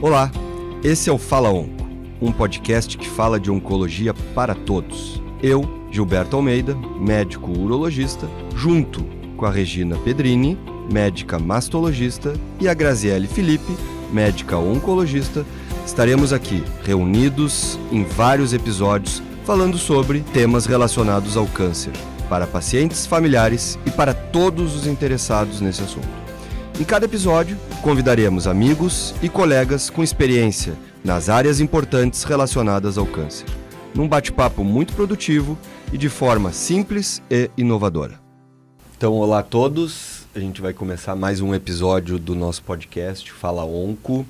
Olá, esse é o Fala Onco, um podcast que fala de oncologia para todos. Eu, Gilberto Almeida, médico urologista, junto com a Regina Pedrini, médica mastologista, e a Graziele Felipe, médica oncologista, estaremos aqui reunidos em vários episódios falando sobre temas relacionados ao câncer, para pacientes, familiares e para todos os interessados nesse assunto. Em cada episódio, convidaremos amigos e colegas com experiência nas áreas importantes relacionadas ao câncer, num bate-papo muito produtivo e de forma simples e inovadora. Então, olá a todos, a gente vai começar mais um episódio do nosso podcast Fala Onco.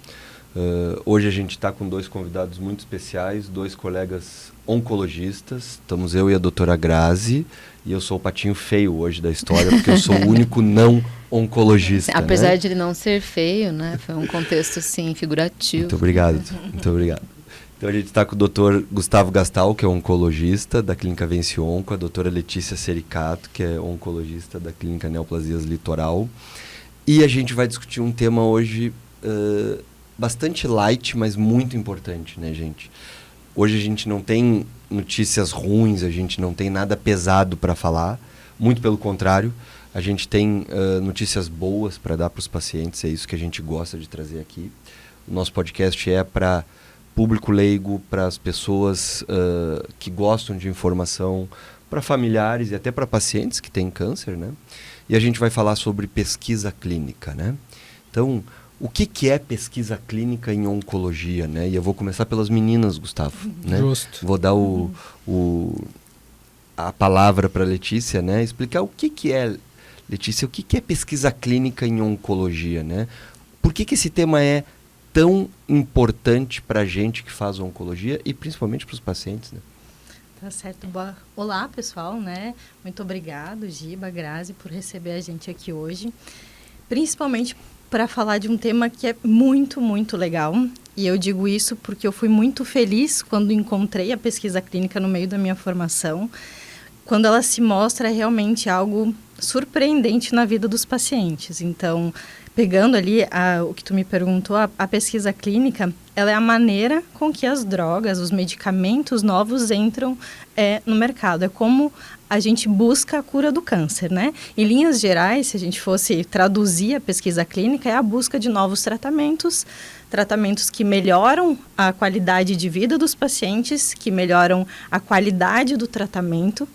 Hoje a gente está com dois convidados muito especiais, dois colegas oncologistas. Estamos eu e a doutora Grazi, e eu sou o patinho feio hoje da história, porque eu sou o único não oncologista. Apesar né? de ele não ser feio, né? Foi um contexto, sim, figurativo. Muito obrigado, muito obrigado. Então a gente está com o Dr. Gustavo Gastal, que é oncologista da Clínica Vence Onco, a doutora Letícia Sericato, que é oncologista da Clínica Neoplasias Litoral. E a gente vai discutir um tema hoje bastante light, mas muito importante, né, gente? Hoje a gente não tem notícias ruins, a gente não tem nada pesado para falar, muito pelo contrário, a gente tem notícias boas para dar para os pacientes, é isso que a gente gosta de trazer aqui. O nosso podcast é para público leigo, para as pessoas que gostam de informação, para familiares e até para pacientes que têm câncer, né? E a gente vai falar sobre pesquisa clínica, né? Então, o que é pesquisa clínica em oncologia, né? E eu vou começar pelas meninas, Gustavo, né? Justo. Vou dar a palavra para a Letícia, né? Explicar o que é, Letícia, o que é pesquisa clínica em oncologia, né? Por que esse tema é tão importante para a gente que faz oncologia e principalmente para os pacientes, né? Tá certo. Olá, pessoal, né? Muito obrigado, Giba, Grazi, por receber a gente aqui hoje. Principalmente para falar de um tema que é muito, muito legal. E eu digo isso porque eu fui muito feliz quando encontrei a pesquisa clínica no meio da minha formação, quando ela se mostra realmente algo surpreendente na vida dos pacientes. Então, pegando ali o que tu me perguntou, a pesquisa clínica, ela é a maneira com que as drogas, os medicamentos novos entram no mercado. É como a gente busca a cura do câncer, né? Em linhas gerais, se a gente fosse traduzir a pesquisa clínica, é a busca de novos tratamentos que melhoram a qualidade de vida dos pacientes, que melhoram a qualidade do tratamento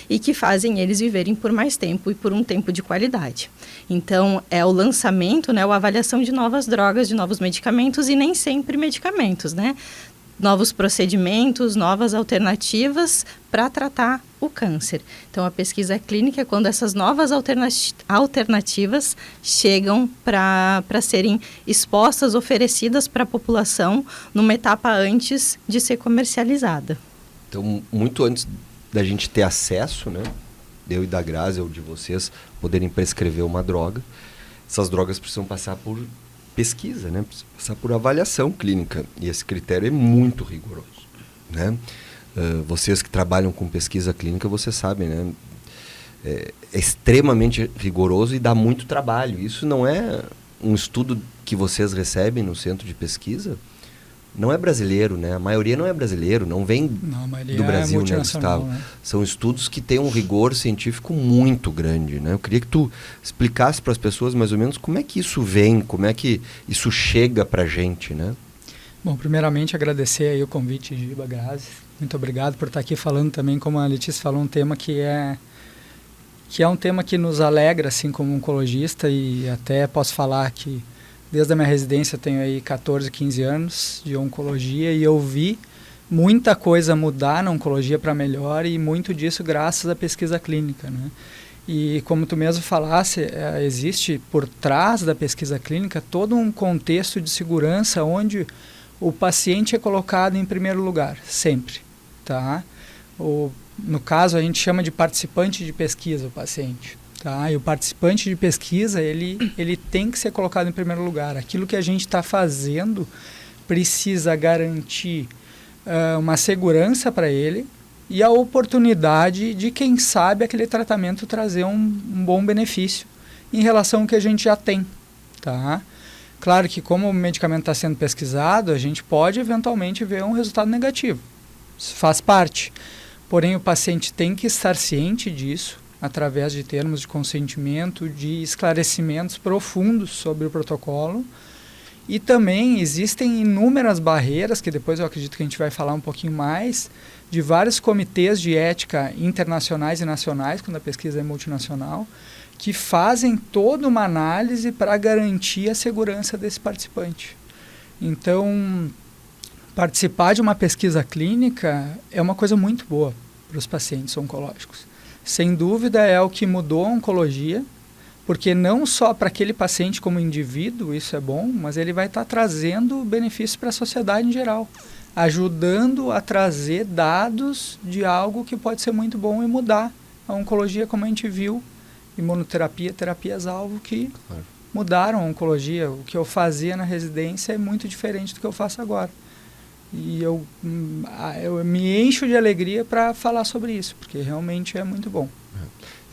e que fazem eles viverem por mais tempo e por um tempo de qualidade. Então, é o lançamento, né, a avaliação de novas drogas, de novos medicamentos e nem sempre medicamentos, né? Novos procedimentos, novas alternativas para tratar o câncer. Então, a pesquisa clínica é quando essas novas alternativas chegam para serem expostas, oferecidas para a população numa etapa antes de ser comercializada. Então, muito antes da gente ter acesso, né, eu e da Grazi ou de vocês poderem prescrever uma droga, essas drogas precisam passar por pesquisa, né, precisam passar por avaliação clínica, e esse critério é muito rigoroso, né? Vocês que trabalham com pesquisa clínica, vocês sabem, né, é extremamente rigoroso e dá muito trabalho. Isso não é um estudo que vocês recebem no centro de pesquisa, não é brasileiro, né? A maioria não é brasileiro, não vem do Brasil, né, Gustavo? Né? São estudos que têm um rigor científico muito grande, né? Eu queria que tu explicasse para as pessoas mais ou menos como é que isso vem, como é que isso chega para a gente, né? Bom, primeiramente agradecer aí o convite, Giba, Grazi. Muito obrigado por estar aqui falando também, como a Letícia falou, um tema que é um tema que nos alegra, assim, como oncologista, e até posso falar que desde a minha residência tenho aí 14, 15 anos de oncologia e eu vi muita coisa mudar na oncologia para melhor e muito disso graças à pesquisa clínica, né? E como tu mesmo falasse, existe por trás da pesquisa clínica todo um contexto de segurança onde o paciente é colocado em primeiro lugar, sempre, tá? No caso, a gente chama de participante de pesquisa o paciente. Tá? E o participante de pesquisa, ele tem que ser colocado em primeiro lugar. Aquilo que a gente está fazendo precisa garantir uma segurança para ele e a oportunidade de, quem sabe, aquele tratamento trazer um bom benefício em relação ao que a gente já tem. Tá? Claro que como o medicamento está sendo pesquisado, a gente pode eventualmente ver um resultado negativo. Isso faz parte. Porém, o paciente tem que estar ciente disso, através de termos de consentimento, de esclarecimentos profundos sobre o protocolo. E também existem inúmeras barreiras, que depois eu acredito que a gente vai falar um pouquinho mais, de vários comitês de ética internacionais e nacionais, quando a pesquisa é multinacional, que fazem toda uma análise para garantir a segurança desse participante. Então, participar de uma pesquisa clínica é uma coisa muito boa para os pacientes oncológicos. Sem dúvida é o que mudou a oncologia, porque não só para aquele paciente como indivíduo isso é bom, mas ele vai estar trazendo benefícios para a sociedade em geral, ajudando a trazer dados de algo que pode ser muito bom e mudar a oncologia, como a gente viu, imunoterapia, terapias-alvo, que mudaram a oncologia. O que eu fazia na residência é muito diferente do que eu faço agora. E eu me encho de alegria para falar sobre isso, porque realmente é muito bom.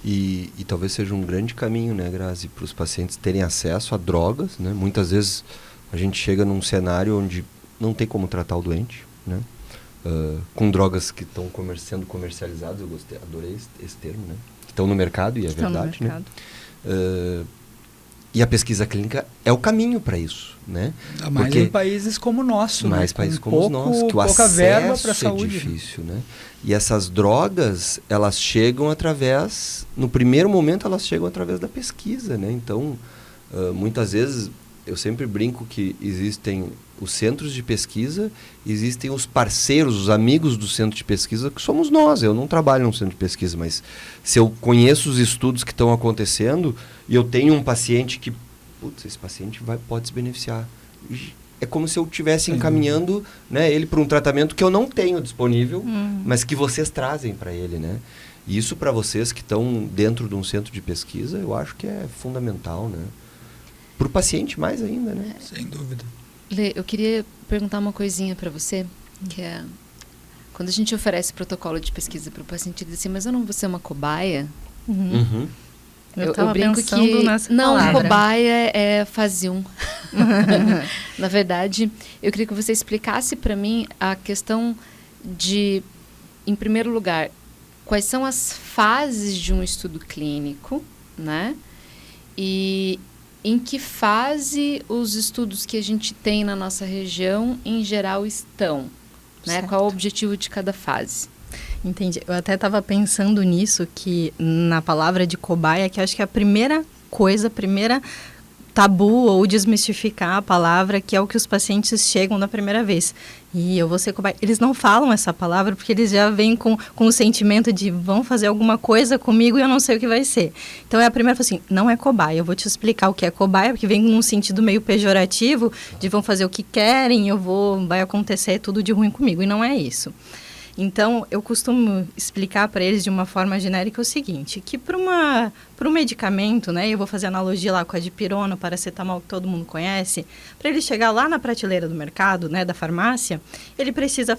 E talvez seja um grande caminho, né, Grazi, para os pacientes terem acesso a drogas, né? Muitas vezes a gente chega num cenário onde não tem como tratar o doente, né? Com drogas que estão sendo comercializadas, adorei esse termo, né? Que estão no mercado, e é verdade, né? E a pesquisa clínica é o caminho para isso, né? Mais em países como o nosso, mais né? países como o nosso, que o pouca verba para a acesso é saúde, difícil, né? E essas drogas, elas chegam através, no primeiro momento elas chegam através da pesquisa, né? Então, muitas vezes, eu sempre brinco que existem os centros de pesquisa, existem os parceiros, os amigos do centro de pesquisa, que somos nós. Eu não trabalho num centro de pesquisa, mas se eu conheço os estudos que estão acontecendo e eu tenho um paciente que, putz, esse paciente pode se beneficiar. É como se eu estivesse encaminhando, né, ele para um tratamento que eu não tenho disponível, mas que vocês trazem para ele, né? E isso para vocês que estão dentro de um centro de pesquisa, eu acho que é fundamental, né? Para o paciente mais ainda, né? Sem dúvida. Lê, eu queria perguntar uma coisinha para você, que é, quando a gente oferece protocolo de pesquisa para o paciente, ele diz assim, mas eu não vou ser uma cobaia? Eu brinco que não, cobaia é fase 1. Na verdade, eu queria que você explicasse para mim a questão de, em primeiro lugar, quais são as fases de um estudo clínico, né? E em que fase os estudos que a gente tem na nossa região, em geral, estão, né? Qual é o objetivo de cada fase? Entendi. Eu até estava pensando nisso, que na palavra de cobaia, que eu acho que é a primeira coisa, a primeira tabu ou desmistificar a palavra, que é o que os pacientes chegam da primeira vez. E eu vou ser cobaia. Eles não falam essa palavra porque eles já vêm com o sentimento de vão fazer alguma coisa comigo e eu não sei o que vai ser. Então é a primeira, assim, não é cobaia. Eu vou te explicar o que é cobaia, porque vem num sentido meio pejorativo, de vão fazer o que querem, vai acontecer tudo de ruim comigo. E não é isso. Então, eu costumo explicar para eles de uma forma genérica o seguinte, que para um medicamento, né, eu vou fazer analogia lá com a dipirona, o paracetamol que todo mundo conhece, para ele chegar lá na prateleira do mercado, né, da farmácia, ele precisa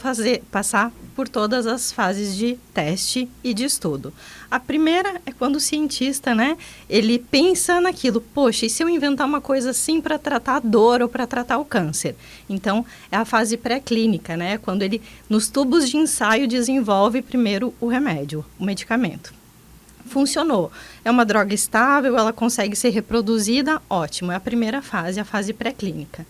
passar por todas as fases de teste e de estudo. A primeira é quando o cientista, né, ele pensa naquilo, poxa, e se eu inventar uma coisa assim para tratar a dor ou para tratar o câncer? Então, é a fase pré-clínica, né, quando ele, nos tubos de ensaio, desenvolve primeiro o remédio, o medicamento. Funcionou. É uma droga estável, ela consegue ser reproduzida, ótimo. É a primeira fase, a fase pré-clínica.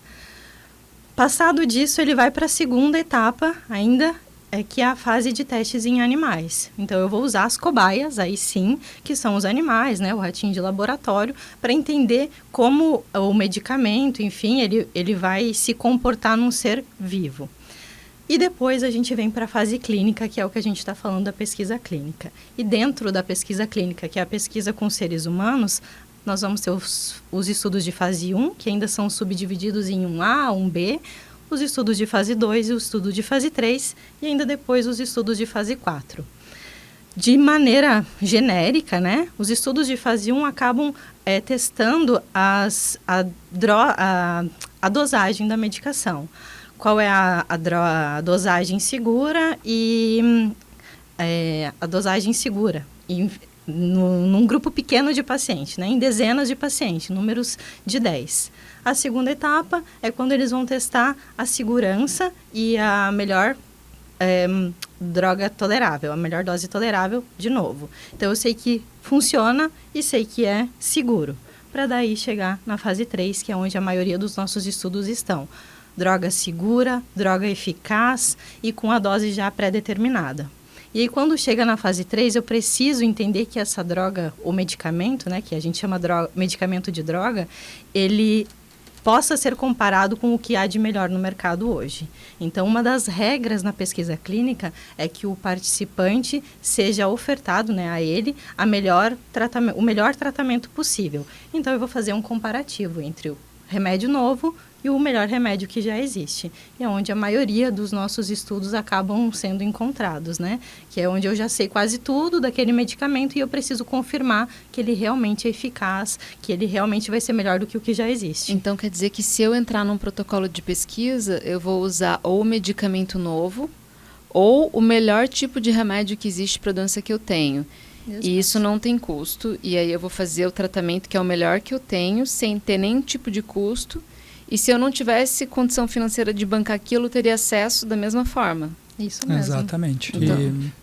Passado disso, ele vai para a segunda etapa, ainda, que é a fase de testes em animais. Então, eu vou usar as cobaias, aí sim, que são os animais, né, o ratinho de laboratório, para entender como o medicamento, enfim, ele vai se comportar num ser vivo. E depois a gente vem para a fase clínica, que é o que a gente está falando da pesquisa clínica. E dentro da pesquisa clínica, que é a pesquisa com seres humanos, nós vamos ter os estudos de fase 1, que ainda são subdivididos em 1A, 1B, os estudos de fase 2 e o estudo de fase 3, e ainda depois os estudos de fase 4. De maneira genérica, né, os estudos de fase 1 acabam testando a dosagem da medicação. Qual é a dosagem segura e a dosagem segura num grupo pequeno de pacientes, né, em dezenas de pacientes, números de 10. A segunda etapa é quando eles vão testar a segurança e a melhor droga tolerável, a melhor dose tolerável de novo. Então, eu sei que funciona e sei que é seguro, para daí chegar na fase 3, que é onde a maioria dos nossos estudos estão. Droga segura, droga eficaz e com a dose já pré-determinada. E aí, quando chega na fase 3, eu preciso entender que essa droga, ou medicamento, né, que a gente chama medicamento de droga, ele possa ser comparado com o que há de melhor no mercado hoje. Então, uma das regras na pesquisa clínica é que o participante seja ofertado, né, a ele o melhor tratamento possível. Então, eu vou fazer um comparativo entre o remédio novo e o melhor remédio que já existe. E é onde a maioria dos nossos estudos acabam sendo encontrados, né? Que é onde eu já sei quase tudo daquele medicamento e eu preciso confirmar que ele realmente é eficaz, que ele realmente vai ser melhor do que o que já existe. Então, quer dizer que se eu entrar num protocolo de pesquisa, eu vou usar ou o medicamento novo ou o melhor tipo de remédio que existe para a doença que eu tenho. Exato. E isso não tem custo. E aí eu vou fazer o tratamento que é o melhor que eu tenho, sem ter nenhum tipo de custo. E se eu não tivesse condição financeira de bancar aquilo, eu teria acesso da mesma forma. Isso mesmo. Exatamente. Então,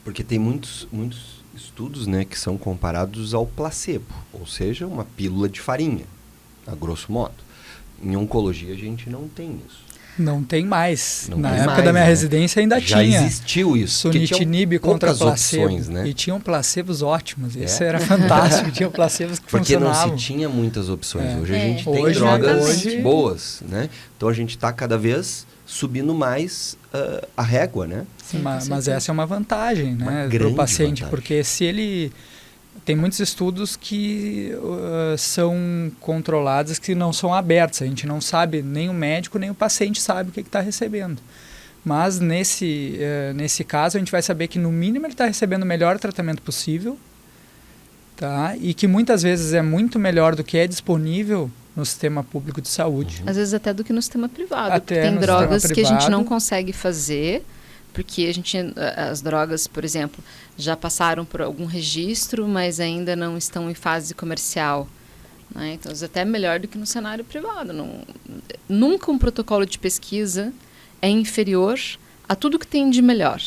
porque tem muitos estudos, né, que são comparados ao placebo, ou seja, uma pílula de farinha, a grosso modo. Em oncologia a gente não tem isso. Não tem mais. Não Na tem época mais, da minha né? residência ainda Já tinha. existiu isso. Sunitinib contra placebo. Opções, né? E tinham placebos ótimos. Isso era fantástico. Tinham placebos que porque funcionavam. não se tinha muitas opções. Hoje a gente tem Hoje, drogas boas, né? Então a gente está cada vez subindo mais a régua, né? Sim, mas essa é uma vantagem, né, para o paciente, vantagem. porque se ele... Tem muitos estudos que são controlados, que não são abertos. A gente não sabe, nem o médico, nem o paciente sabe o que está recebendo. Mas nesse caso, a gente vai saber que no mínimo ele está recebendo o melhor tratamento possível, tá? E que muitas vezes é muito melhor do que é disponível no sistema público de saúde. Às vezes até do que no sistema privado. Até porque tem no drogas sistema que a gente privado. não consegue fazer, porque as drogas, por exemplo, já passaram por algum registro, mas ainda não estão em fase comercial. Né? Então, até melhor do que no cenário privado. Nunca um protocolo de pesquisa é inferior a tudo que tem de melhor.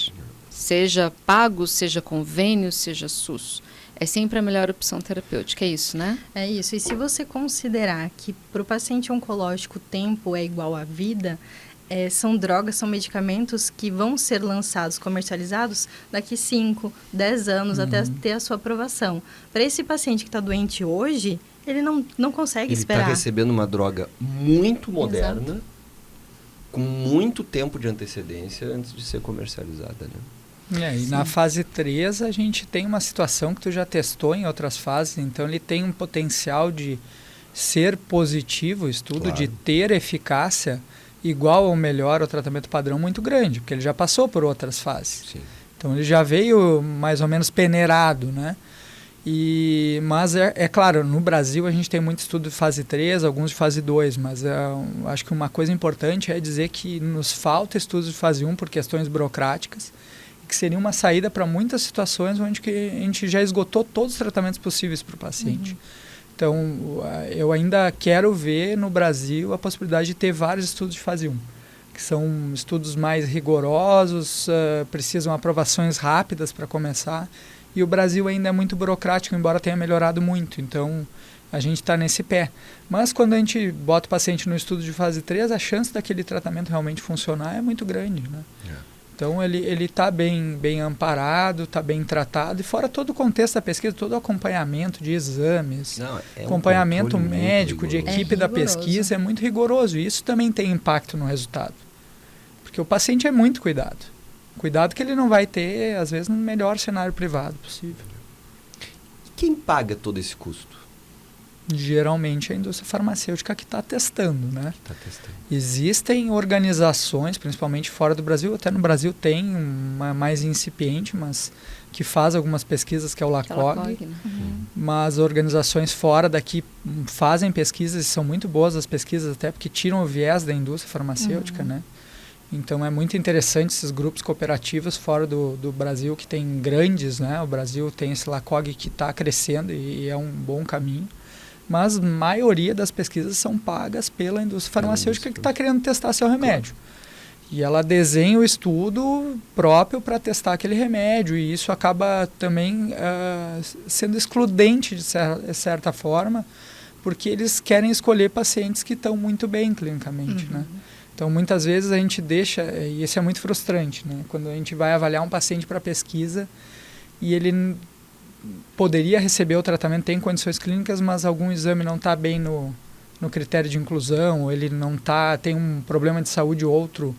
Seja pago, seja convênio, seja SUS. É sempre a melhor opção terapêutica, é isso, né? É isso. E se você considerar que para o paciente oncológico o tempo é igual à vida, são drogas, são medicamentos que vão ser lançados, comercializados daqui 5, 10 anos até ter a sua aprovação. Para esse paciente que está doente hoje, ele não consegue esperar. Ele está recebendo uma droga muito moderna, exato, com muito tempo de antecedência antes de ser comercializada, né? E na fase 3 a gente tem uma situação que tu já testou em outras fases, então ele tem um potencial de ser positivo o estudo, claro, de ter eficácia igual ou melhor ao tratamento padrão muito grande, porque ele já passou por outras fases. Sim. Então ele já veio mais ou menos peneirado, né? Mas é claro, no Brasil a gente tem muito estudo de fase 3, alguns de fase 2, mas acho que uma coisa importante é dizer que nos falta estudos de fase 1 por questões burocráticas, que seria uma saída para muitas situações onde que a gente já esgotou todos os tratamentos possíveis para o paciente. Então, eu ainda quero ver no Brasil a possibilidade de ter vários estudos de fase 1, que são estudos mais rigorosos, precisam aprovações rápidas para começar, e o Brasil ainda é muito burocrático, embora tenha melhorado muito, então a gente está nesse pé. Mas quando a gente bota o paciente no estudo de fase 3, a chance daquele tratamento realmente funcionar é muito grande, né? Então, ele está bem amparado, está bem tratado, e fora todo o contexto da pesquisa, todo o acompanhamento de exames, acompanhamento médico, de equipe da pesquisa, é muito rigoroso. E isso também tem impacto no resultado. Porque o paciente é muito cuidado. Cuidado que ele não vai ter, às vezes, no melhor cenário privado possível. E quem paga todo esse custo? Geralmente a indústria farmacêutica que está testando, né? Existem organizações, principalmente fora do Brasil, até no Brasil tem uma mais incipiente, mas que faz algumas pesquisas, que é o LACOG, né? Mas organizações fora daqui fazem pesquisas e são muito boas as pesquisas, até porque tiram o viés da indústria farmacêutica, né? Então é muito interessante esses grupos cooperativos fora do Brasil, que tem grandes, né? O Brasil tem esse LACOG que está crescendo e é um bom caminho. mas a maioria das pesquisas são pagas pela indústria farmacêutica que está querendo testar seu remédio. E ela desenha o estudo próprio para testar aquele remédio, e isso acaba também sendo excludente, de certa forma, porque eles querem escolher pacientes que estão muito bem clinicamente, né? Então, muitas vezes a gente deixa, e isso é muito frustrante, né? Quando a gente vai avaliar um paciente para pesquisa e ele poderia receber o tratamento, tem condições clínicas, mas algum exame não está bem no critério de inclusão, ou ele não tem um problema de saúde outro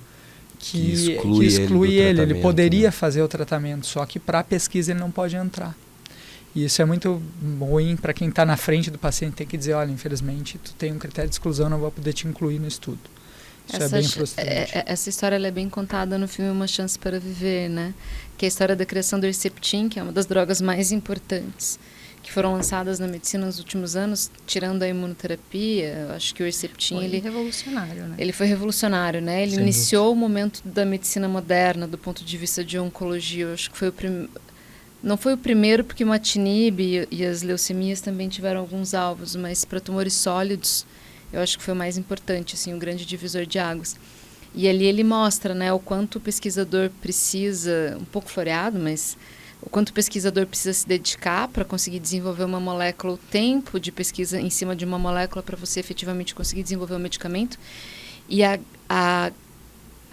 que exclui ele. Ele poderia fazer o tratamento, só que para a pesquisa ele não pode entrar. E isso é muito ruim para quem está na frente do paciente, tem que dizer, olha, infelizmente, tu tem um critério de exclusão, não vou poder te incluir no estudo. Isso é bem frustrante. Essa história ela é bem contada no filme Uma Chance para Viver, né? Que é a história da criação do Herceptin, que é uma das drogas mais importantes que foram lançadas na medicina nos últimos anos, tirando a imunoterapia. Eu acho que o Herceptin foi revolucionário, né? Ele foi revolucionário, né? Ele iniciou o momento da medicina moderna do ponto de vista de oncologia. Eu acho que foi não foi o primeiro, porque o imatinib e as leucemias também tiveram alguns alvos, mas para tumores sólidos eu acho que foi o mais importante, assim, o grande divisor de águas. E ali ele mostra, né, o quanto o pesquisador precisa, um pouco floreado, mas o quanto o pesquisador precisa se dedicar para conseguir desenvolver uma molécula, o tempo de pesquisa em cima de uma molécula para você efetivamente conseguir desenvolver um medicamento, e a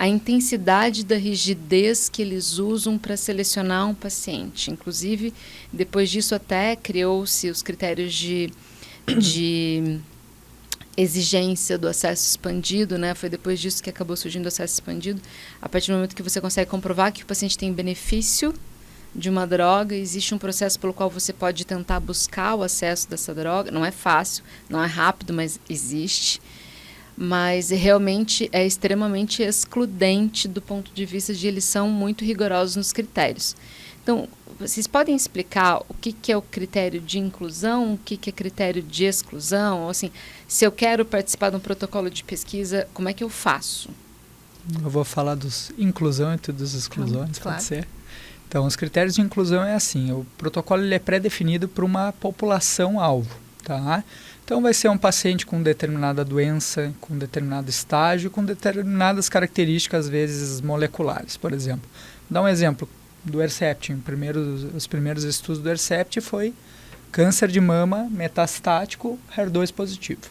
intensidade da rigidez que eles usam para selecionar um paciente. Inclusive, depois disso até criou-se os critérios de exigência do acesso expandido, né? Foi depois disso que acabou surgindo o acesso expandido. A partir do momento que você consegue comprovar que o paciente tem benefício de uma droga, existe um processo pelo qual você pode tentar buscar o acesso dessa droga. Não é fácil, não é rápido, mas existe. Mas realmente é extremamente excludente do ponto de vista de eles são muito rigorosos nos critérios. Então, vocês podem explicar o que é o critério de inclusão, o que é critério de exclusão? Ou, assim, se eu quero participar de um protocolo de pesquisa, como é que eu faço? Eu vou falar dos inclusão e dos exclusões, claro. Pode ser? Então, os critérios de inclusão é assim, o protocolo ele é pré-definido para uma população-alvo, tá? Então, vai ser um paciente com determinada doença, com determinado estágio, com determinadas características, às vezes, moleculares, por exemplo. Vou dar um exemplo do Herceptin. Os primeiros estudos do Herceptin foi câncer de mama metastático HER2 positivo.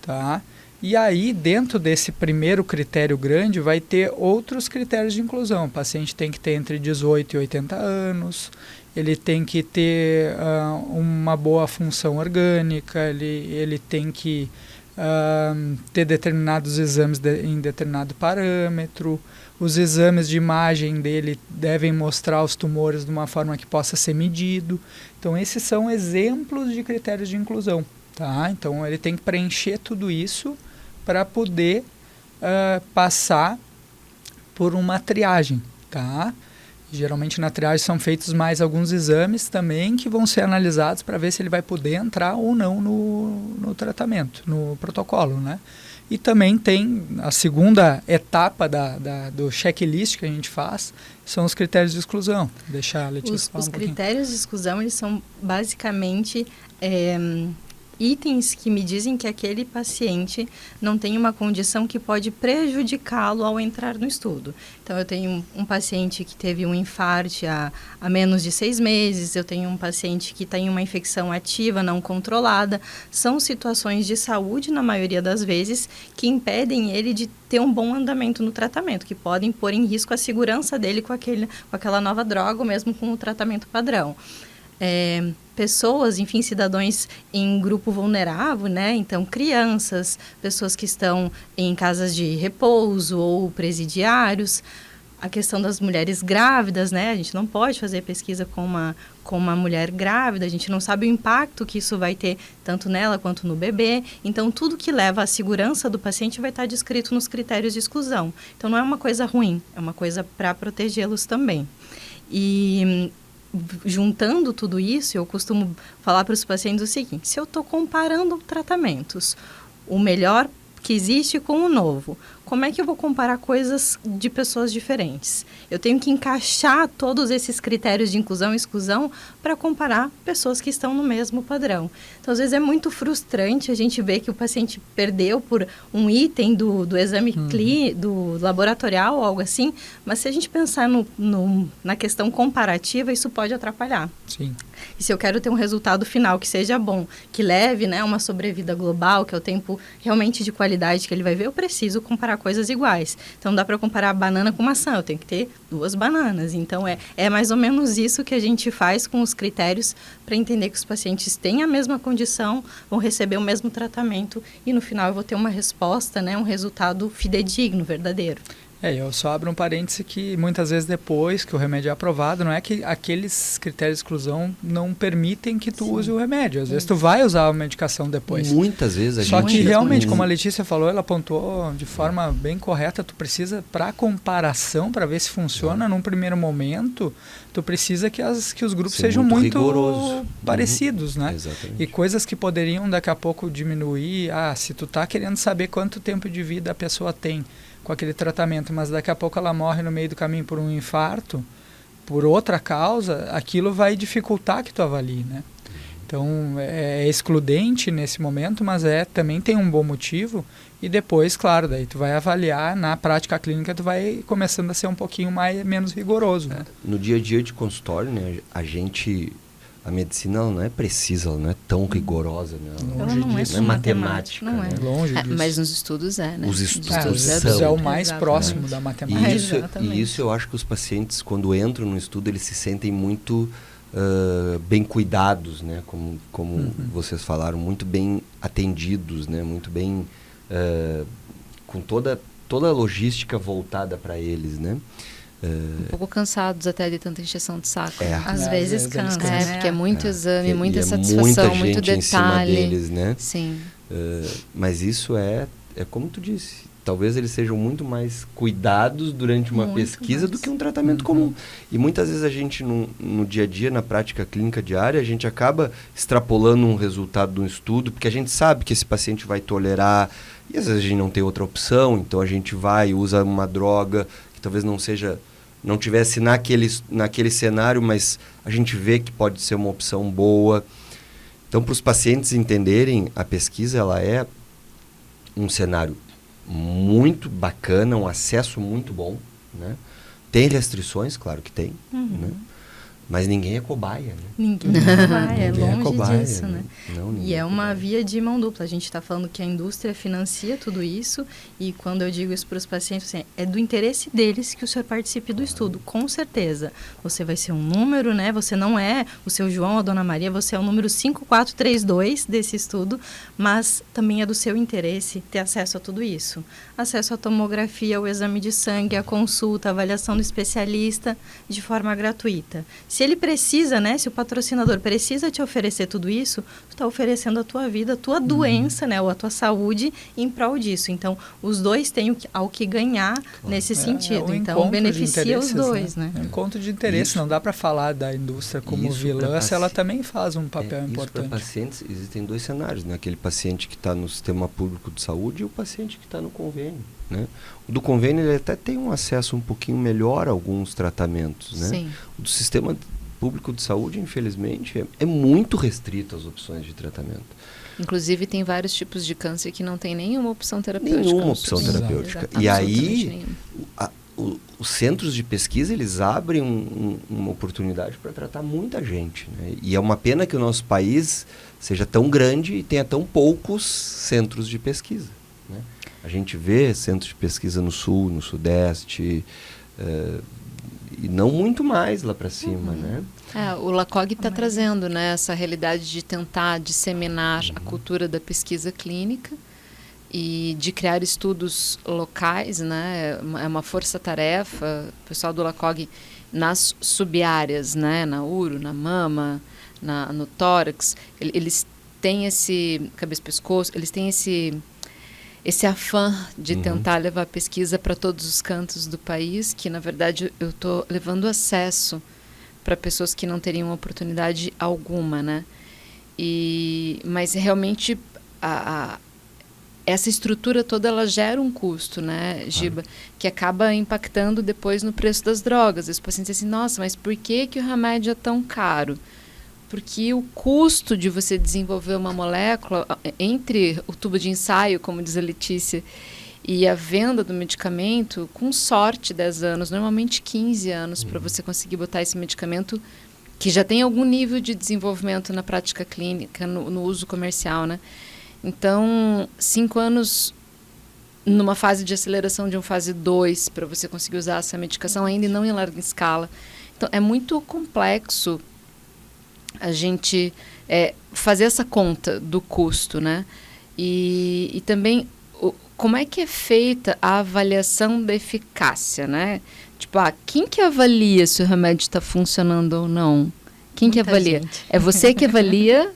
Tá? E aí, dentro desse primeiro critério grande, vai ter outros critérios de inclusão. O paciente tem que ter entre 18 e 80 anos, ele tem que ter uma boa função orgânica, ele tem que ter determinados exames em determinado parâmetro. Os exames de imagem dele devem mostrar os tumores de uma forma que possa ser medido. Então, esses são exemplos de critérios de inclusão. Tá? Então, ele tem que preencher tudo isso para poder passar por uma triagem. Tá? Geralmente, na triagem são feitos mais alguns exames também que vão ser analisados para ver se ele vai poder entrar ou não no tratamento, no protocolo, né? E também tem a segunda etapa do checklist que a gente faz, são os critérios de exclusão. Deixar a Letícia falar um pouquinho. Os critérios de exclusão, eles são basicamente itens que me dizem que aquele paciente não tem uma condição que pode prejudicá-lo ao entrar no estudo. Então, eu tenho um paciente que teve um infarte há menos de 6 meses, eu tenho um paciente que tem uma infecção ativa não controlada. São situações de saúde, na maioria das vezes, que impedem ele de ter um bom andamento no tratamento, que podem pôr em risco a segurança dele com aquela nova droga, ou mesmo com o tratamento padrão. Pessoas, enfim, cidadãos em grupo vulnerável, né? Então, crianças, pessoas que estão em casas de repouso ou presidiários. A questão das mulheres grávidas, né? A gente não pode fazer pesquisa com uma mulher grávida, a gente não sabe o impacto que isso vai ter tanto nela quanto no bebê. Então, tudo que leva à segurança do paciente vai estar descrito nos critérios de exclusão. Então, não é uma coisa ruim, é uma coisa para protegê-los também. E juntando tudo isso, eu costumo falar para os pacientes o seguinte: se eu estou comparando tratamentos, o melhor que existe com o novo. Como é que eu vou comparar coisas de pessoas diferentes? Eu tenho que encaixar todos esses critérios de inclusão e exclusão para comparar pessoas que estão no mesmo padrão. Então, às vezes, é muito frustrante a gente ver que o paciente perdeu por um item do exame do laboratorial ou algo assim, mas se a gente pensar na questão comparativa, isso pode atrapalhar. Sim. E se eu quero ter um resultado final que seja bom, que leve, né, uma sobrevida global, que é o tempo realmente de qualidade que ele vai ver, eu preciso comparar coisas iguais. Então, não dá para comparar banana com maçã, eu tenho que ter 2 bananas. Então, é mais ou menos isso que a gente faz com os critérios para entender que os pacientes têm a mesma condição, vão receber o mesmo tratamento e, no final, eu vou ter uma resposta, né, um resultado fidedigno, verdadeiro. Eu só abro um parêntese que muitas vezes depois que o remédio é aprovado, não é que aqueles critérios de exclusão não permitem que tu use o remédio. Às vezes tu vai usar a medicação depois. Muitas vezes a gente... Só que realmente, como a Letícia falou, ela apontou de forma bem correta, tu precisa, para comparação, para ver se funciona num primeiro momento, tu precisa que os grupos sejam muito parecidos, né? Exatamente. E coisas que poderiam daqui a pouco diminuir, se tu tá querendo saber quanto tempo de vida a pessoa tem com aquele tratamento, mas daqui a pouco ela morre no meio do caminho por um infarto, por outra causa, aquilo vai dificultar que tu avalie, né? Então, é excludente nesse momento, mas também tem um bom motivo, e depois, claro, daí tu vai avaliar, na prática clínica tu vai começando a ser um pouquinho menos rigoroso, né? No dia a dia de consultório, né, a medicina ela não é precisa, ela não é tão rigorosa, né? Ela não é matemática. Não é. Né? Longe disso. Mas nos estudos né? Os estudos é o mais Exatamente. próximo da matemática. E isso eu acho que os pacientes, quando entram no estudo, eles se sentem muito bem cuidados, né? Como vocês falaram, muito bem atendidos, né? Muito bem, com toda a logística voltada para eles, né? Um pouco cansados até de tanta encheção de saco. Às vezes cansa, né? Porque é muito exame, muita muita satisfação, gente muito detalhe. em cima deles, né? Sim. Mas isso é como tu disse, talvez eles sejam muito mais cuidados durante uma pesquisa do que um tratamento comum. E muitas vezes a gente, no dia a dia, na prática clínica diária, a gente acaba extrapolando um resultado de um estudo, porque a gente sabe que esse paciente vai tolerar, e às vezes a gente não tem outra opção, então a gente vai e usa uma droga que talvez não tivesse naquele cenário, mas a gente vê que pode ser uma opção boa. Então, para os pacientes entenderem, a pesquisa ela é um cenário muito bacana, um acesso muito bom, né? Tem restrições, claro que tem, né? Mas ninguém é cobaia, né? Ninguém é cobaia, é longe cobaia, disso, né? Não, e é uma via de mão dupla. A gente está falando que a indústria financia tudo isso, e quando eu digo isso para os pacientes, assim, é do interesse deles que o senhor participe do estudo, com certeza. Você vai ser um número, né? Você não é o seu João ou a Dona Maria, você é o número 5432 desse estudo, mas também é do seu interesse ter acesso a tudo isso. Acesso à tomografia, ao exame de sangue, à consulta, à avaliação do especialista de forma gratuita. Se ele precisa, né? Se o patrocinador precisa te oferecer tudo isso, tu está oferecendo a tua vida, a tua doença, né? Ou a tua saúde em prol disso. Então, os dois têm ao que ganhar nesse sentido. Então, beneficia os dois, né? É um encontro de interesse. Não dá para falar da indústria como vilã, se ela também faz um papel importante. Para pacientes, existem 2 cenários, né? Aquele paciente que está no sistema público de saúde e o paciente que está no convênio, né? O do convênio ele até tem um acesso um pouquinho melhor a alguns tratamentos, né? Sim. O do sistema público de saúde, infelizmente, é muito restrito às opções de tratamento. Inclusive, tem vários tipos de câncer que não tem nenhuma opção terapêutica. Nenhuma opção terapêutica. E aí, os centros de pesquisa, eles abrem uma oportunidade para tratar muita gente, né? E é uma pena que o nosso país seja tão grande e tenha tão poucos centros de pesquisa, né? A gente vê centros de pesquisa no sul, no sudeste, e não muito mais lá para cima, né? O LACOG está trazendo, né, essa realidade de tentar disseminar a cultura da pesquisa clínica e de criar estudos locais, né? É uma força-tarefa. O pessoal do LACOG nas sub-áreas, né, na uro, na mama, no tórax, eles têm esse cabeça-pescoço, eles têm esse afã de tentar levar a pesquisa para todos os cantos do país, que, na verdade, eu estou levando acesso para pessoas que não teriam oportunidade alguma, né? Mas, realmente, essa estrutura toda, ela gera um custo, né, Giba? Que acaba impactando depois no preço das drogas. Os pacientes dizem assim, nossa, mas por que o remédio é tão caro? Porque o custo de você desenvolver uma molécula, entre o tubo de ensaio, como diz a Letícia, e a venda do medicamento, com sorte 10 anos, normalmente 15 anos, para você conseguir botar esse medicamento que já tem algum nível de desenvolvimento na prática clínica, no uso comercial, né? Então, 5 anos numa fase de aceleração de uma fase 2 para você conseguir usar essa medicação, ainda não em larga escala. Então, é muito complexo a gente fazer essa conta do custo, né? E também, como é que é feita a avaliação da eficácia, né? Tipo, quem que avalia se o remédio está funcionando ou não? Quem que avalia? Gente. É você que avalia?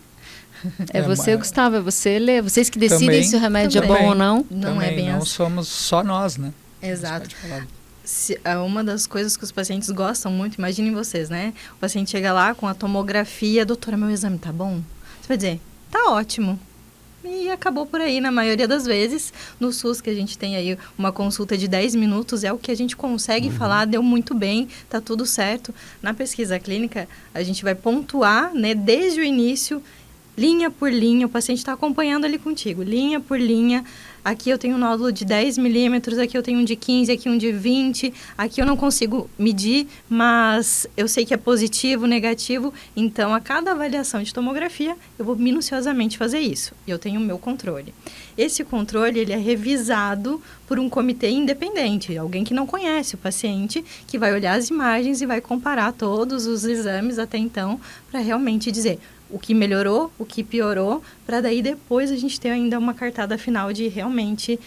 É você, Gustavo, é você, Lê. Vocês que decidem também, se o remédio é bom ou não? Não é bem assim. Não somos só nós, né? Exato. Uma das coisas que os pacientes gostam muito, imaginem vocês, né? O paciente chega lá com a tomografia, doutora, meu exame tá bom? Você vai dizer, tá ótimo. E acabou por aí, na maioria das vezes. No SUS, que a gente tem aí uma consulta de 10 minutos, é o que a gente consegue falar, deu muito bem, tá tudo certo. Na pesquisa clínica, a gente vai pontuar, né, desde o início, linha por linha, o paciente está acompanhando ali contigo, linha por linha. Aqui eu tenho um nódulo de 10 milímetros, aqui eu tenho um de 15, aqui um de 20. Aqui eu não consigo medir, mas eu sei que é positivo, negativo. Então, a cada avaliação de tomografia, eu vou minuciosamente fazer isso. E eu tenho o meu controle. Esse controle, ele é revisado por um comitê independente, alguém que não conhece o paciente, que vai olhar as imagens e vai comparar todos os exames até então, para realmente dizer o que melhorou, o que piorou, para daí depois a gente ter ainda uma cartada final de realmente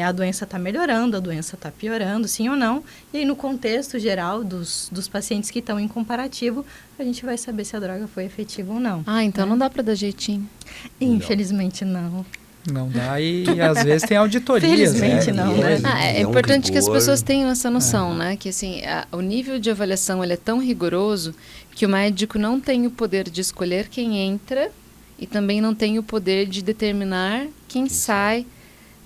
a doença está melhorando, a doença está piorando, sim ou não. E aí no contexto geral dos pacientes que estão em comparativo, a gente vai saber se a droga foi efetiva ou não. Então não dá para dar jeitinho. Infelizmente não. Não dá e às vezes tem auditorias. Felizmente não, né? É importante que as pessoas tenham essa noção, né? Que assim, o nível de avaliação ele é tão rigoroso que o médico não tem o poder de escolher quem entra e também não tem o poder de determinar quem sai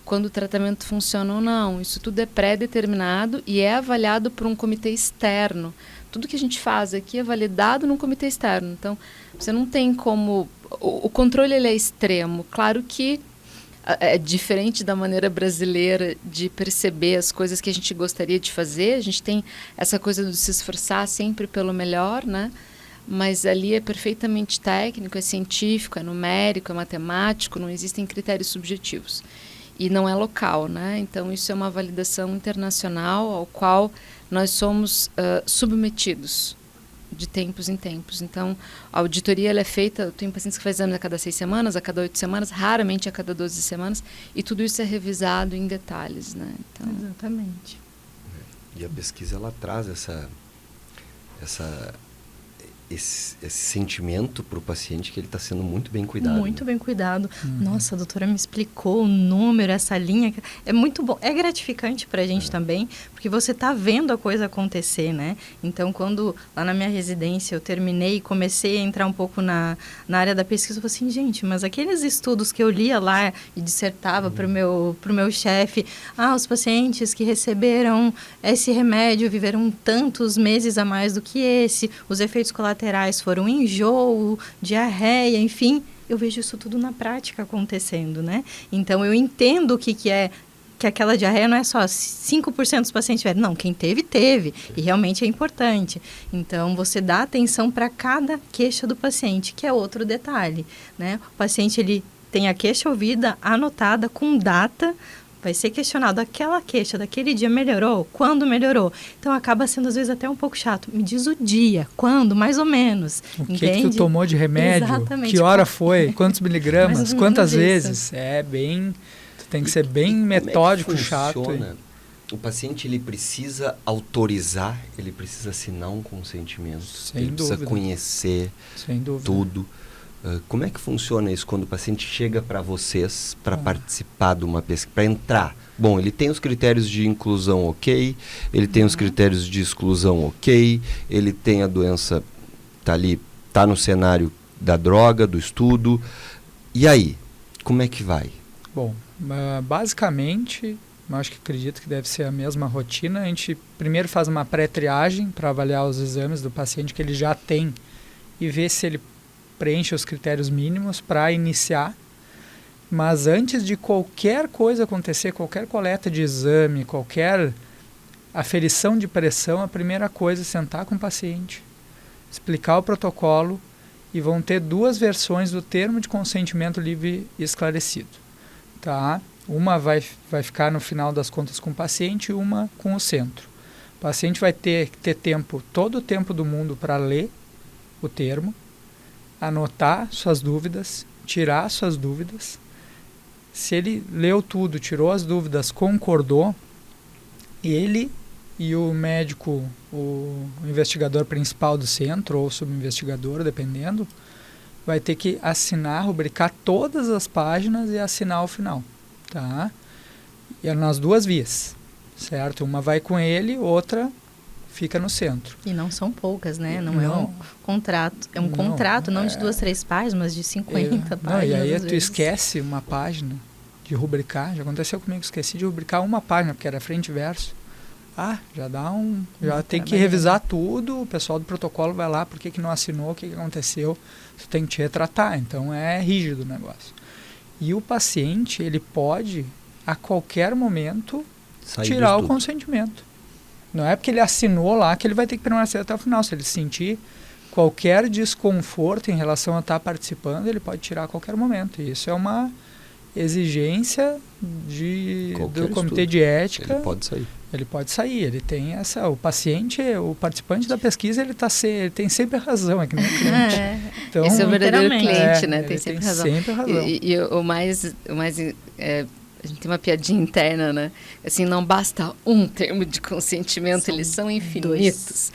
quando o tratamento funciona ou não. Isso tudo é pré-determinado e é avaliado por um comitê externo. Tudo que a gente faz aqui é validado num comitê externo. Então, você não tem como... O controle ele é extremo. Claro que é diferente da maneira brasileira de perceber as coisas que a gente gostaria de fazer. A gente tem essa coisa de se esforçar sempre pelo melhor, né? Mas ali é perfeitamente técnico, é científico, é numérico, é matemático, não existem critérios subjetivos. E não é local, né? Então, isso é uma validação internacional ao qual nós somos submetidos de tempos em tempos. Então, a auditoria ela é feita, tem pacientes que fazem exames a cada 6 semanas, a cada 8 semanas, raramente a cada 12 semanas, e tudo isso é revisado em detalhes, né? Então, exatamente. E a pesquisa, ela traz esse sentimento para o paciente que ele está sendo muito bem cuidado. Muito bem cuidado. Nossa, a doutora me explicou o número, essa linha. É muito bom. É gratificante para a gente também, porque você está vendo a coisa acontecer, né? Então, quando lá na minha residência eu terminei e comecei a entrar um pouco na área da pesquisa, eu falei assim, gente, mas aqueles estudos que eu lia lá e dissertava para o meu chefe, os pacientes que receberam esse remédio viveram tantos meses a mais do que esse, os efeitos colaterais foram enjoo, diarreia, enfim, eu vejo isso tudo na prática acontecendo, né? Então, eu entendo o que é que aquela diarreia não é só 5% dos pacientes tiveram. Não, quem teve. E realmente é importante. Então, você dá atenção para cada queixa do paciente, que é outro detalhe, né? O paciente, ele tem a queixa ouvida, anotada, com data. Vai ser questionado, aquela queixa daquele dia melhorou? Quando melhorou? Então, acaba sendo, às vezes, até um pouco chato. Me diz o dia, quando, mais ou menos. O que tu tomou de remédio? Exatamente. Que hora foi? Quantos miligramas? Quantas vezes? Tu tem que ser bem metódico, como é que chato. Funciona? O paciente, ele precisa autorizar, ele precisa assinar um consentimento. Ele precisa conhecer tudo. Como é que funciona isso quando o paciente chega para vocês para participar de uma pesquisa, para entrar? Bom, ele tem os critérios de inclusão ok, ele tem os critérios de exclusão ok, ele tem a doença, tá ali, tá no cenário da droga, do estudo. E aí, como é que vai? Bom, Basicamente, eu acredito que deve ser a mesma rotina. A gente primeiro faz uma pré-triagem para avaliar os exames do paciente que ele já tem e ver se ele preenche os critérios mínimos para iniciar. Mas antes de qualquer coisa acontecer, qualquer coleta de exame, qualquer aferição de pressão, a primeira coisa é sentar com o paciente, explicar o protocolo, e vão ter 2 versões do termo de consentimento livre e esclarecido. Tá? Uma vai ficar no final das contas com o paciente e uma com o centro. O paciente vai ter que ter tempo, todo o tempo do mundo para ler o termo, anotar suas dúvidas, tirar suas dúvidas. Se ele leu tudo, tirou as dúvidas, concordou, ele e o médico, o investigador principal do centro ou subinvestigador, dependendo, vai ter que assinar, rubricar todas as páginas e assinar o final. Tá? E é nas 2 vias, certo? Uma vai com ele, outra fica no centro. E não são poucas, né? Não é um contrato. É um contrato, não de 2, 3 páginas, mas de 50 páginas. E aí tu esquece uma página de rubricar. Já aconteceu comigo, esqueci de rubricar uma página, porque era frente e verso. Já dá já tem que revisar tudo, o pessoal do protocolo vai lá, por que não assinou, o que aconteceu, tu tem que te retratar. Então é rígido o negócio. E o paciente, ele pode, a qualquer momento, tirar o consentimento. Não é porque ele assinou lá que ele vai ter que permanecer até o final. Se ele sentir qualquer desconforto em relação a estar participando, ele pode tirar a qualquer momento. E isso é uma exigência do comitê de ética. Ele pode sair. Ele pode sair, ele tem essa... O paciente, o participante da pesquisa, ele tem sempre razão, é que nem o cliente. Então, esse é o verdadeiro cliente, né? Tem sempre razão. E o mais a gente tem uma piadinha interna, né? Assim, não basta um termo de consentimento, eles são infinitos.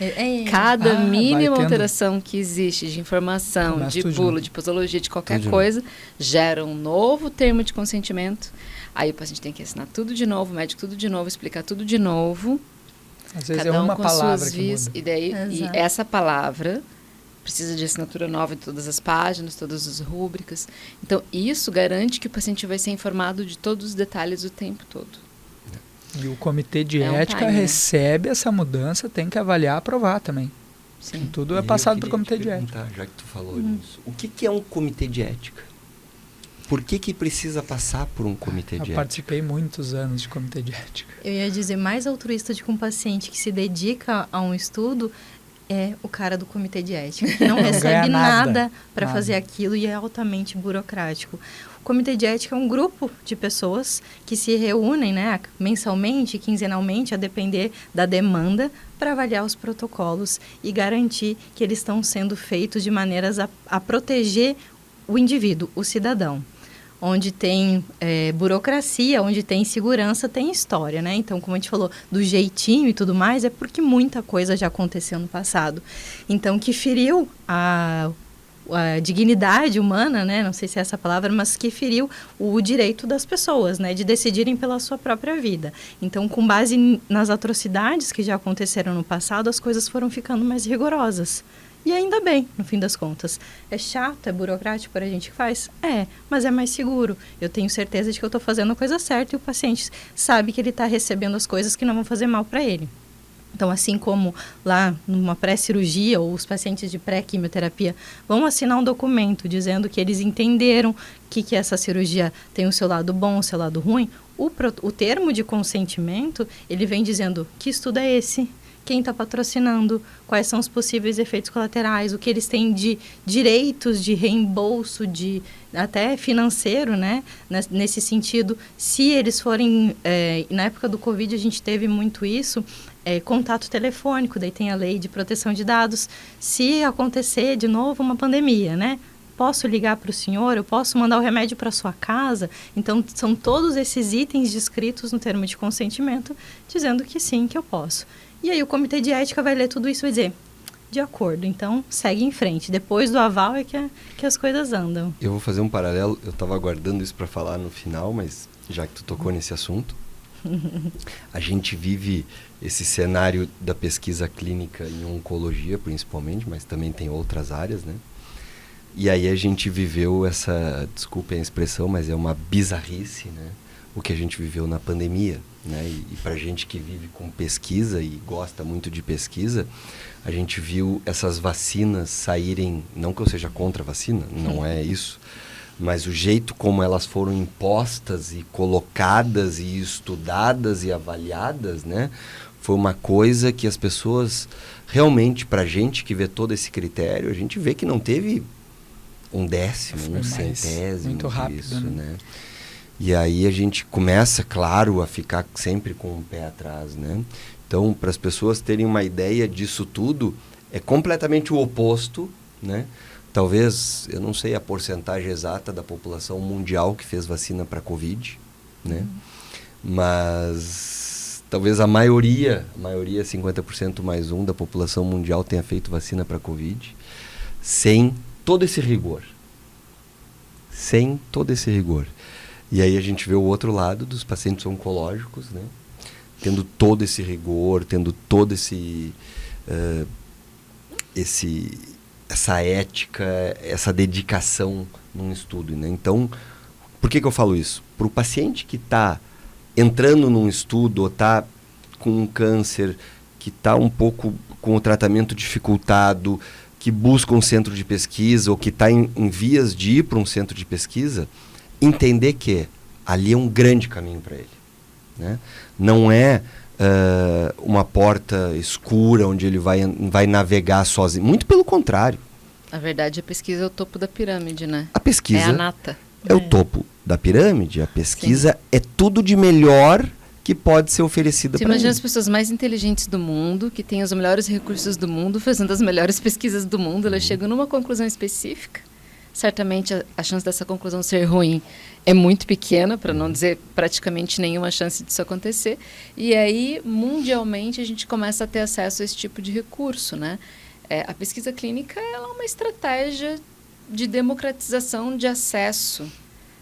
Cada mínima alteração que existe de informação, de bulo, de posologia, de qualquer coisa, gera um novo termo de consentimento. Aí o paciente tem que assinar tudo de novo, o médico tudo de novo, explicar tudo de novo. Às vezes é uma palavra que muda. E essa palavra precisa de assinatura nova em todas as páginas, todas as rúbricas. Então, isso garante que o paciente vai ser informado de todos os detalhes o tempo todo. E o comitê de ética recebe essa mudança, tem que avaliar e aprovar também. Sim. Tudo é passado para o comitê de ética. Já que tu falou nisso, o que é um comitê de ética? Por que precisa passar por um comitê de ética? Eu participei muitos anos de comitê de ética. Eu ia dizer, mais altruísta de que um paciente que se dedica a um estudo é o cara do comitê de ética, que não recebe nada para fazer aquilo e é altamente burocrático. O comitê de ética é um grupo de pessoas que se reúnem, né, mensalmente, quinzenalmente, a depender da demanda, para avaliar os protocolos e garantir que eles estão sendo feitos de maneiras a proteger o indivíduo, o cidadão. Onde tem burocracia, onde tem segurança, tem história, né? Então, como a gente falou, do jeitinho e tudo mais, é porque muita coisa já aconteceu no passado. Então, que feriu a dignidade humana, né? Não sei se é essa palavra, mas que feriu o direito das pessoas, né? De decidirem pela sua própria vida. Então, com base nas atrocidades que já aconteceram no passado, as coisas foram ficando mais rigorosas. E ainda bem, no fim das contas. É chato, é burocrático para a gente que faz? Mas é mais seguro. Eu tenho certeza de que eu estou fazendo a coisa certa e o paciente sabe que ele está recebendo as coisas que não vão fazer mal para ele. Então, assim como lá numa pré-cirurgia ou os pacientes de pré-quimioterapia vão assinar um documento dizendo que eles entenderam que essa cirurgia tem o seu lado bom, o seu lado ruim, o termo de consentimento, ele vem dizendo que estudo é esse, quem está patrocinando, quais são os possíveis efeitos colaterais, o que eles têm de direitos de reembolso, de até financeiro, né? Nesse sentido, se eles forem... na época do Covid, a gente teve muito isso, contato telefônico, daí tem a lei de proteção de dados. Se acontecer de novo uma pandemia, né? Posso ligar para o senhor, eu posso mandar o remédio para sua casa. Então, são todos esses itens descritos no termo de consentimento, dizendo que sim, que eu posso. E aí o comitê de ética vai ler tudo isso e vai dizer, de acordo, então segue em frente. Depois do aval é que as coisas andam. Eu vou fazer um paralelo, eu estava aguardando isso para falar no final, mas já que tu tocou nesse assunto, a gente vive esse cenário da pesquisa clínica em oncologia, principalmente, mas também tem outras áreas, né? E aí a gente viveu essa, desculpem a expressão, mas é uma bizarrice, né? o que a gente viveu na pandemia, né? E para a gente que vive com pesquisa e gosta muito de pesquisa, a gente viu essas vacinas saírem, não que eu seja contra a vacina, não é isso, mas o jeito como elas foram impostas e colocadas e estudadas e avaliadas, né? Foi uma coisa que as pessoas, realmente, para a gente que vê todo esse critério, a gente vê que não teve um décimo, um centésimo muito rápido, disso, né? E aí a gente começa, claro, a ficar sempre com o pé atrás, né? Então, para as pessoas terem uma ideia disso tudo, é completamente o oposto, né? Talvez, eu não sei a porcentagem exata da população mundial que fez vacina para Covid, né? Mas talvez a maioria, 50% mais 1 da população mundial tenha feito vacina para Covid, sem todo esse rigor. Sem todo esse rigor. E aí a gente vê o outro lado dos pacientes oncológicos, né? Tendo todo esse rigor, tendo todo essa ética, essa dedicação num estudo, né? Então, por que eu falo isso? Para o paciente que está entrando num estudo ou está com um câncer, que está um pouco com o tratamento dificultado, que busca um centro de pesquisa ou que está em vias de ir para um centro de pesquisa, entender que ali é um grande caminho para ele, né? Não é uma porta escura onde ele vai navegar sozinho. Muito pelo contrário. Na verdade, a pesquisa é o topo da pirâmide, né? A pesquisa é a nata. É o topo da pirâmide. A pesquisa é tudo de melhor que pode ser oferecida para ele. Você imagina as pessoas mais inteligentes do mundo, que têm os melhores recursos do mundo, fazendo as melhores pesquisas do mundo, elas chegam numa conclusão específica. Certamente a chance dessa conclusão ser ruim é muito pequena, para não dizer praticamente nenhuma chance disso acontecer. E aí, mundialmente, a gente começa a ter acesso a esse tipo de recurso, né? A pesquisa clínica ela é uma estratégia de democratização de acesso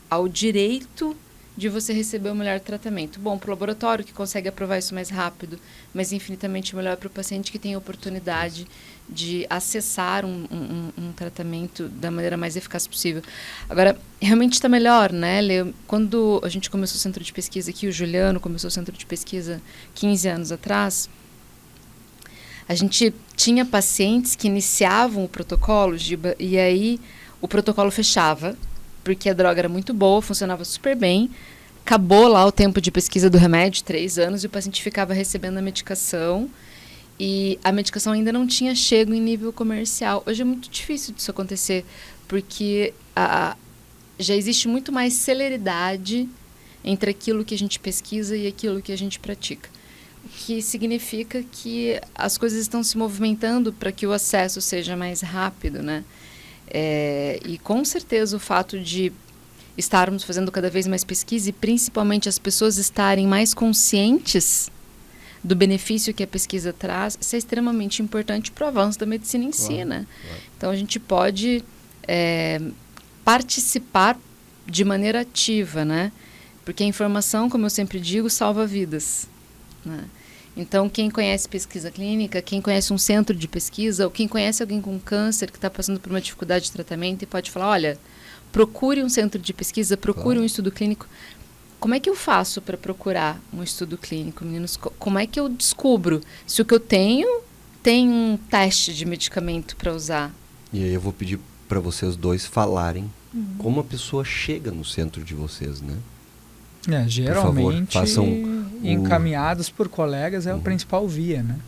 ao direito de você receber o melhor tratamento. Bom, para o laboratório, que consegue aprovar isso mais rápido, mas infinitamente melhor para o paciente que tem a oportunidade de acessar um tratamento da maneira mais eficaz possível. Agora, realmente está melhor, né, Lê? Quando a gente começou o centro de pesquisa aqui, o Juliano começou o centro de pesquisa 15 anos atrás, a gente tinha pacientes que iniciavam o protocolo, Giba, e aí o protocolo fechava, porque a droga era muito boa, funcionava super bem, acabou lá o tempo de pesquisa do remédio, 3 anos, e o paciente ficava recebendo a medicação, e a medicação ainda não tinha chego em nível comercial. Hoje é muito difícil disso acontecer, porque já existe muito mais celeridade entre aquilo que a gente pesquisa e aquilo que a gente pratica. O que significa que as coisas estão se movimentando para que o acesso seja mais rápido, né? E com certeza o fato de estarmos fazendo cada vez mais pesquisa e principalmente as pessoas estarem mais conscientes do benefício que a pesquisa traz, isso é extremamente importante para o avanço da medicina em si, né? Claro. Então a gente pode participar de maneira ativa, né? Porque a informação, como eu sempre digo, salva vidas, né? Então, quem conhece pesquisa clínica, quem conhece um centro de pesquisa, ou quem conhece alguém com câncer que está passando por uma dificuldade de tratamento e pode falar, olha, procure um centro de pesquisa, procure um estudo clínico. Como é que eu faço para procurar um estudo clínico, meninos? Como é que eu descubro se o que eu tenho tem um teste de medicamento para usar? E aí eu vou pedir para vocês dois falarem como a pessoa chega no centro de vocês, né? Geralmente, por favor, encaminhados por colegas é a principal via, né?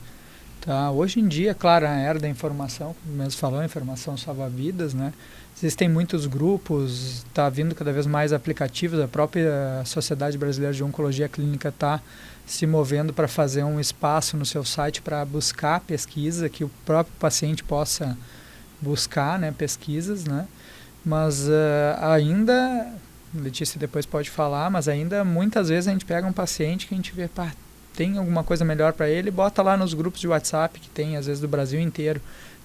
Tá, hoje em dia, claro, a era da informação, como mesmo falou, a informação salva vidas, né? Existem muitos grupos, está vindo cada vez mais aplicativos, a própria Sociedade Brasileira de Oncologia Clínica está se movendo para fazer um espaço no seu site para buscar pesquisa, que o próprio paciente possa buscar, né, pesquisas, né? Mas ainda... Letícia depois pode falar, mas ainda muitas vezes a gente pega um paciente que a gente vê, tem alguma coisa melhor para ele, bota lá nos grupos de WhatsApp que tem, às vezes, do Brasil inteiro.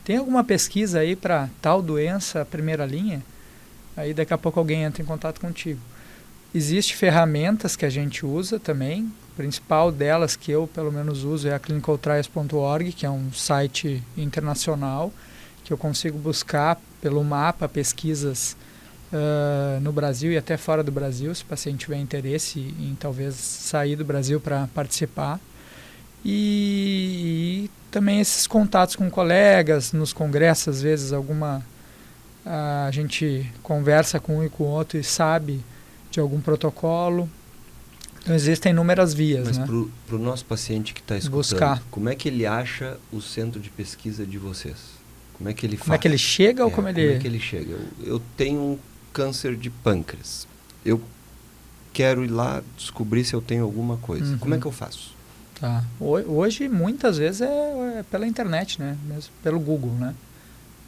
Tem alguma pesquisa aí para tal doença, primeira linha? Aí daqui a pouco alguém entra em contato contigo. Existem ferramentas que a gente usa também, a principal delas que eu pelo menos uso é a clinicaltrials.org, que é um site internacional, que eu consigo buscar pelo mapa pesquisas no Brasil e até fora do Brasil, se o paciente tiver interesse em talvez sair do Brasil para participar. E também esses contatos com colegas, nos congressos, às vezes a gente conversa com um e com o outro e sabe de algum protocolo. Então existem inúmeras vias. Mas né? para o nosso paciente que está escutando, buscar. Como é que ele acha o centro de pesquisa de vocês? Como é que ele faz? Como é que ele chega ou como é que ele chega? Eu tenho um câncer de pâncreas. Eu quero ir lá descobrir se eu tenho alguma coisa. Como é que eu faço? Tá. Hoje, muitas vezes, é pela internet, né? Mesmo pelo Google, né?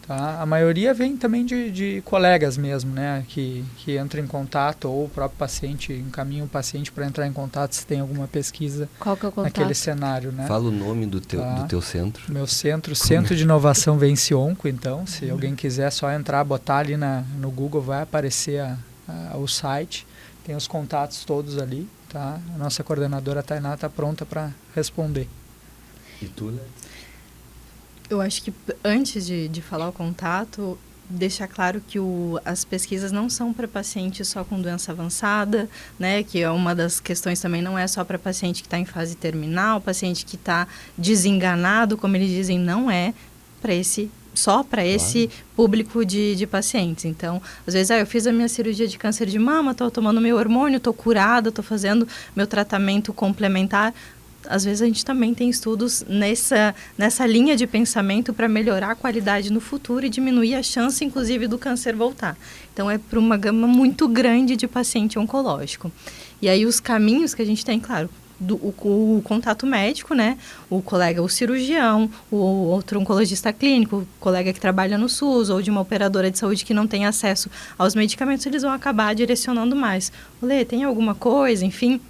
Tá? A maioria vem também de colegas mesmo, né? Que entram em contato, ou o próprio paciente encaminha o paciente para entrar em contato se tem alguma pesquisa. Qual que é o contato? Naquele cenário, né? Fala o nome do teu centro. Meu Centro de Inovação Vence Onco, então. Se alguém quiser só entrar, botar ali no Google, vai aparecer o site. Tem os contatos todos ali, tá? A nossa coordenadora Tainá está pronta para responder. E tu, né? Eu acho que antes de falar o contato, deixar claro que as pesquisas não são para paciente só com doença avançada, né? Que é uma das questões também, não é só para paciente que está em fase terminal, paciente que está desenganado, como eles dizem, não é para só para esse público de pacientes. Então, às vezes, eu fiz a minha cirurgia de câncer de mama, estou tomando meu hormônio, estou curada, estou fazendo meu tratamento complementar. Às vezes, a gente também tem estudos nessa linha de pensamento para melhorar a qualidade no futuro e diminuir a chance, inclusive, do câncer voltar. Então, é para uma gama muito grande de paciente oncológico. E aí, os caminhos que a gente tem, claro, o contato médico, né? O colega, o cirurgião, o outro oncologista clínico, o colega que trabalha no SUS ou de uma operadora de saúde que não tem acesso aos medicamentos, eles vão acabar direcionando mais. Olê, tem alguma coisa? Enfim,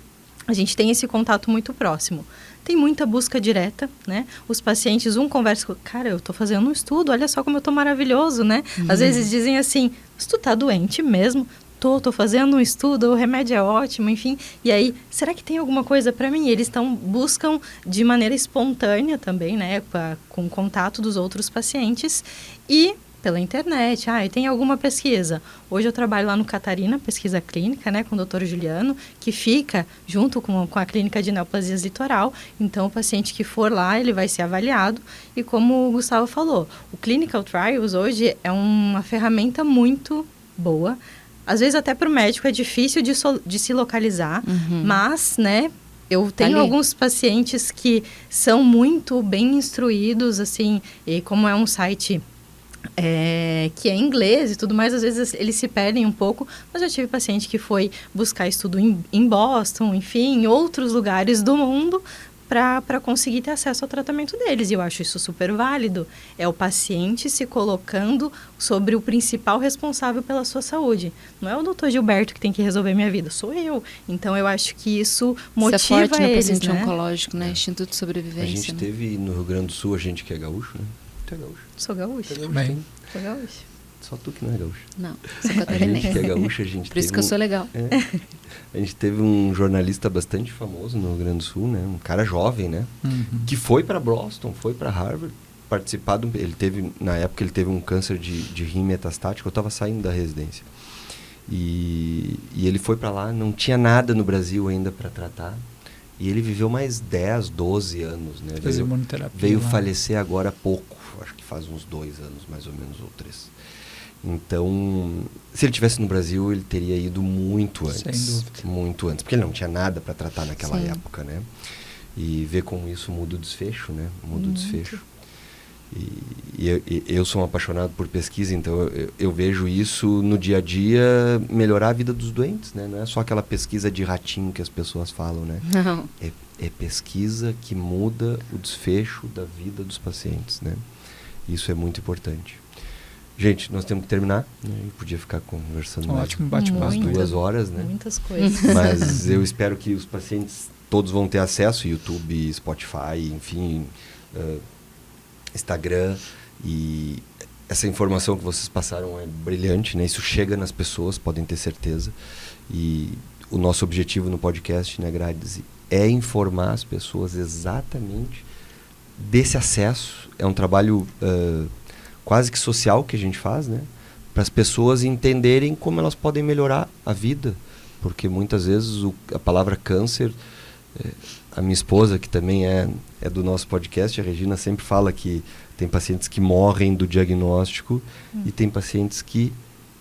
a gente tem esse contato muito próximo. Tem muita busca direta, né? Os pacientes, conversa com... Cara, eu tô fazendo um estudo, olha só como eu tô maravilhoso, né? Às vezes dizem assim, mas tu tá doente mesmo? Tô fazendo um estudo, o remédio é ótimo, enfim. E aí, será que tem alguma coisa para mim? Eles buscam de maneira espontânea também, né? Com o contato dos outros pacientes e pela internet. Tem alguma pesquisa? Hoje eu trabalho lá no Catarina, pesquisa clínica, né? Com o Dr. Juliano, que fica junto com a clínica de neoplasias litoral. Então, o paciente que for lá, ele vai ser avaliado. E como o Gustavo falou, o Clinical Trials hoje é uma ferramenta muito boa. Às vezes até para o médico é difícil de se localizar, mas, né, eu tenho alguns pacientes que são muito bem instruídos, assim, e como é um site que é em inglês e tudo mais, às vezes eles se perdem um pouco, mas eu tive paciente que foi buscar estudo em Boston, enfim, em outros lugares do mundo, para conseguir ter acesso ao tratamento deles. E eu acho isso super válido. É o paciente se colocando sobre o principal responsável pela sua saúde. Não é o Dr. Gilberto que tem que resolver minha vida, sou eu. Então, eu acho que isso motiva isso é forte no eles, paciente né? oncológico, né? Instituto de Sobrevivência. A gente teve no Rio Grande do Sul, a gente que é gaúcho, né? Tu é gaúcho? Sou gaúcho. Bem. Sou gaúcho. Só tu que não é gaúcho. Não, sou A gente catarinense. que é gaúcho, a gente Por isso que eu sou legal. A gente teve um jornalista bastante famoso no Rio Grande do Sul, né? Um cara jovem, né? Que foi para Boston, foi para Harvard, na época ele teve um câncer de rim metastático, eu estava saindo da residência. E ele foi para lá, não tinha nada no Brasil ainda para tratar. E ele viveu mais 10, 12 anos, né? Fez imunoterapia. Veio falecer agora há pouco, acho que faz uns 2 anos, mais ou menos, ou 3. Então, se ele estivesse no Brasil, ele teria ido muito antes. Sem dúvida. Muito antes, porque ele não tinha nada para tratar naquela Sim. época, né? E ver como isso muda o desfecho, né? Muda o desfecho. E eu sou um apaixonado por pesquisa, então eu vejo isso no dia a dia melhorar a vida dos doentes, né? Não é só aquela pesquisa de ratinho que as pessoas falam, né? Não. É pesquisa que muda o desfecho da vida dos pacientes, né? Isso é muito importante. Gente, nós temos que terminar, né? Eu podia ficar conversando Ótimo mais bate-papo. 2 horas, né? Muitas coisas. Mas eu espero que os pacientes todos vão ter acesso, YouTube, Spotify, enfim, Instagram, e essa informação que vocês passaram é brilhante, né? Isso chega nas pessoas, podem ter certeza. E o nosso objetivo no podcast, né, Grades, é informar as pessoas exatamente desse acesso. É um trabalho quase que social que a gente faz, né? para as pessoas entenderem como elas podem melhorar a vida. Porque muitas vezes a palavra câncer, a minha esposa, que também é do nosso podcast, a Regina, sempre fala que tem pacientes que morrem do diagnóstico e tem pacientes que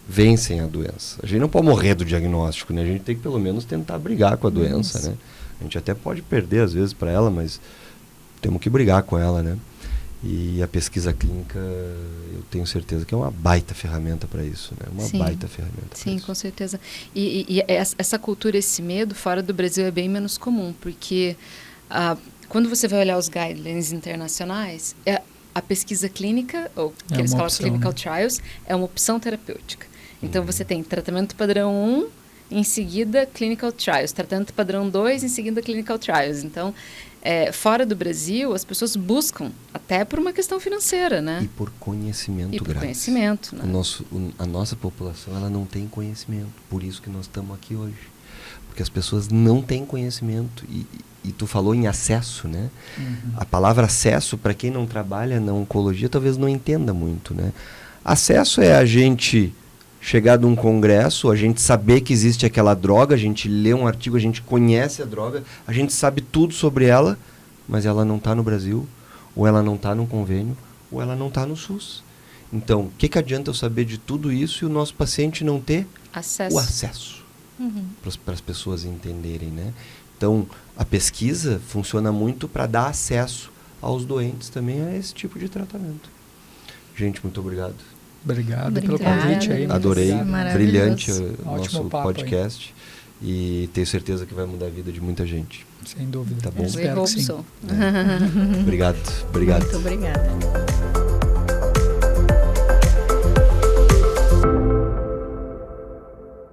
vencem a doença. A gente não pode morrer do diagnóstico, né? A gente tem que pelo menos tentar brigar com a doença, né? A gente até pode perder às vezes para ela, mas temos que brigar com ela, né? E a pesquisa clínica, eu tenho certeza que é uma baita ferramenta para isso, né? Baita ferramenta. Sim, com certeza. E essa cultura, esse medo, fora do Brasil é bem menos comum, porque quando você vai olhar os guidelines internacionais, a pesquisa clínica, ou que eles falam clinical trials, é uma opção terapêutica. Então, você tem tratamento padrão 1, em seguida clinical trials, tratamento padrão 2, em seguida clinical trials. Então, fora do Brasil, as pessoas buscam, até por uma questão financeira, né? E por conhecimento, E por conhecimento, né? A nossa população, ela não tem conhecimento. Por isso que nós estamos aqui hoje. Porque as pessoas não têm conhecimento. E tu falou em acesso, né? A palavra acesso, para quem não trabalha na oncologia, talvez não entenda muito, né? Acesso é a gente chegar num congresso, a gente saber que existe aquela droga, a gente lê um artigo, a gente conhece a droga, a gente sabe tudo sobre ela, mas ela não está no Brasil, ou ela não está no convênio, ou ela não está no SUS. Então, o que adianta eu saber de tudo isso e o nosso paciente não ter o acesso para as pessoas entenderem, né? Então, a pesquisa funciona muito para dar acesso aos doentes também a esse tipo de tratamento. Gente, muito obrigado. Obrigado pelo convite aí. Adorei, brilhante o nosso podcast. Aí. E tenho certeza que vai mudar a vida de muita gente. Sem dúvida. Tá bom? Espero que sim. Obrigado. Muito obrigada.